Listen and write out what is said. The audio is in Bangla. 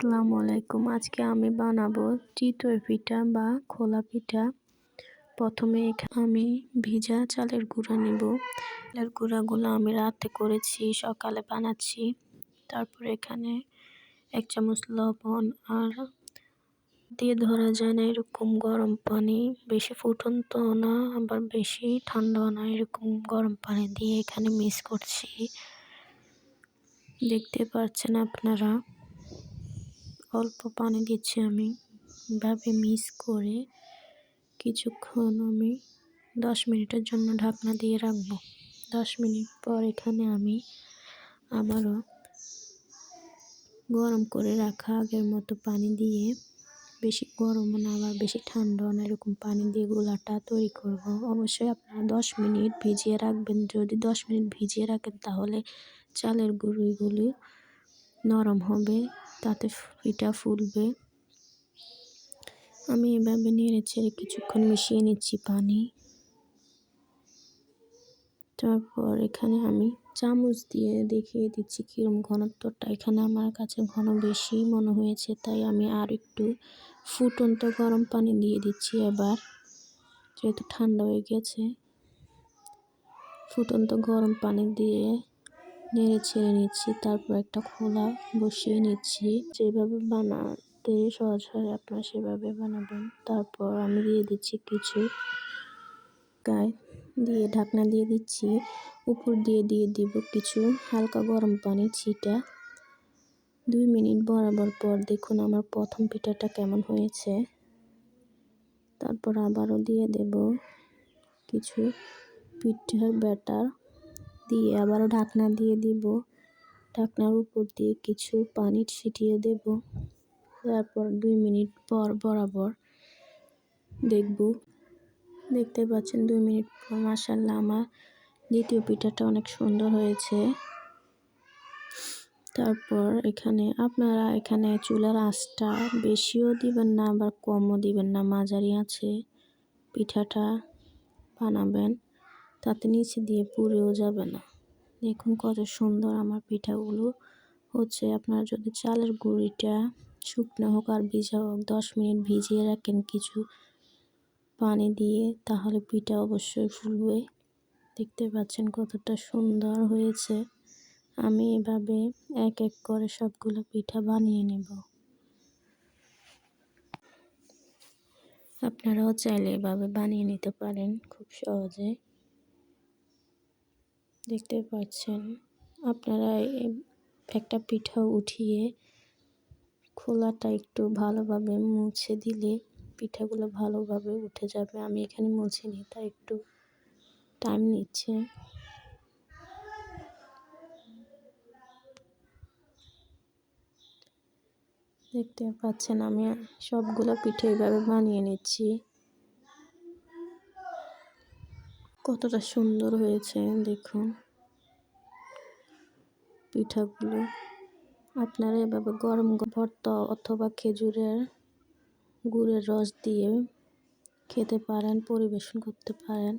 আসসালামু আলাইকুম। আজকে আমি বানাবো চিতই পিঠা বা খোলা পিঠা। প্রথমে আমি ভিজা চালের গুঁড়া নেব। চালের গুঁড়াগুলো আমি রাতে করেছি, সকালে বানাচ্ছি। তারপরে এখানে 1 চামচ লবণ আর দিয়ে ধরা যায় না এরকম গরম পানি, বেশি ফুটন্ত না আবার বেশি ঠান্ডাও না, এরকম গরম পানি দিয়ে এখানে মিক্স করছি। দেখতে পাচ্ছেন আপনারা, অল্প পানি দিচ্ছি আমি। এভাবে মিক্স করে কিছুক্ষণ আমি 10 মিনিটের জন্য ঢাকনা দিয়ে রাখবো। 10 মিনিট পর এখানে আমি আবারও গরম করে রাখা আগের মতো পানি দিয়ে, বেশি গরমও না আবার বেশি ঠান্ডাও না, এরকম পানি দিয়ে গোলাটা তৈরি করব। অবশ্যই আপনারা 10 মিনিট ভিজিয়ে রাখবেন। যদি 10 মিনিট ভিজিয়ে রাখেন তাহলে চালের গুঁড়োগুলি নরম হবে, তাতে পিঠা ফুলবে। আমি এভাবে নেড়ে ছেড়ে কিছুক্ষণ মিশিয়ে নিচ্ছি পানি। তারপর এখানে আমি চামচ দিয়ে দেখিয়ে দিচ্ছি কিরম ঘনত্বটা। এখানে আমার কাছে ঘন বেশি মনে হয়েছে, তাই আমি আর একটু ফুটন্ত গরম পানি দিয়ে দিচ্ছি। এবার যেহেতু ঠান্ডা হয়ে গেছে, ফুটন্ত গরম পানি দিয়ে নেড়ে ছেড়ে নিচ্ছি। তারপর একটা খোলা বসিয়ে নিচ্ছি। যেভাবে বানাতে সহজ হয় আপনারা সেভাবে বানাবেন। তারপর আমি দিয়ে দিচ্ছি কিছু গায়ে দিয়ে ঢাকনা দিয়ে দিচ্ছি। উপর দিয়ে দিব কিছু হালকা গরম পানি ছিটা। 2 মিনিট বরাবর পর দেখুন আমার প্রথম পিঠাটা কেমন হয়েছে। তারপর আবারও দিয়ে দেব কিছু পিঠার ব্যাটার দিয়ে আবারও ঢাকনা দিয়ে দিব। ঢাকনার উপর দিয়ে কিছু পানি ছিটিয়ে দেব। তারপর 2 মিনিট পর বরাবর দেখতে পাচ্ছেন 2 মিনিট পর মাশাআল্লাহ আমার দ্বিতীয় পিঠাটা অনেক সুন্দর হয়েছে। তারপর আপনারা এখানে চুলার আঁচটা বেশিও দিবেন না আবার কমও দিবেন না, মাঝারি আছে পিঠাটা বানাবেন, তাতে নিচে দিয়ে পুড়েও যাবে না। দেখুন কত সুন্দর আমার পিঠাগুলো হচ্ছে। আপনারা যদি চালের গুঁড়িটা শুকনো হোক আর ভিজা হোক 10 মিনিট ভিজিয়ে রাখেন কিছু পানি দিয়ে, তাহলে পিঠা অবশ্যই ফুলবে। দেখতে পাচ্ছেন কতটা সুন্দর হয়েছে। আমি এভাবে এক এক করে সবগুলো পিঠা বানিয়ে নেব। আপনারাও চাইলে এভাবে বানিয়ে নিতে পারেন খুব সহজে। দেখতে পাচ্ছেন আপনারা একটা পিঠা উঠিয়ে খোলাটা একটু ভালোভাবে মুছে দিলে পিঠাগুলো ভালোভাবে উঠে যাবে। আমি এখানে মুছিনি, তাই একটু টাইম নিচ্ছে। দেখতে পাচ্ছেন আমি সবগুলো পিঠে এইভাবে বানিয়ে নিচ্ছি। কতটা সুন্দর হয়েছে দেখুন পিঠাগুলো। আপনারা এভাবে গরম ভর্তা অথবা খেজুরের গুড়ের রস দিয়ে খেতে পারেন, পরিবেশন করতে পারেন।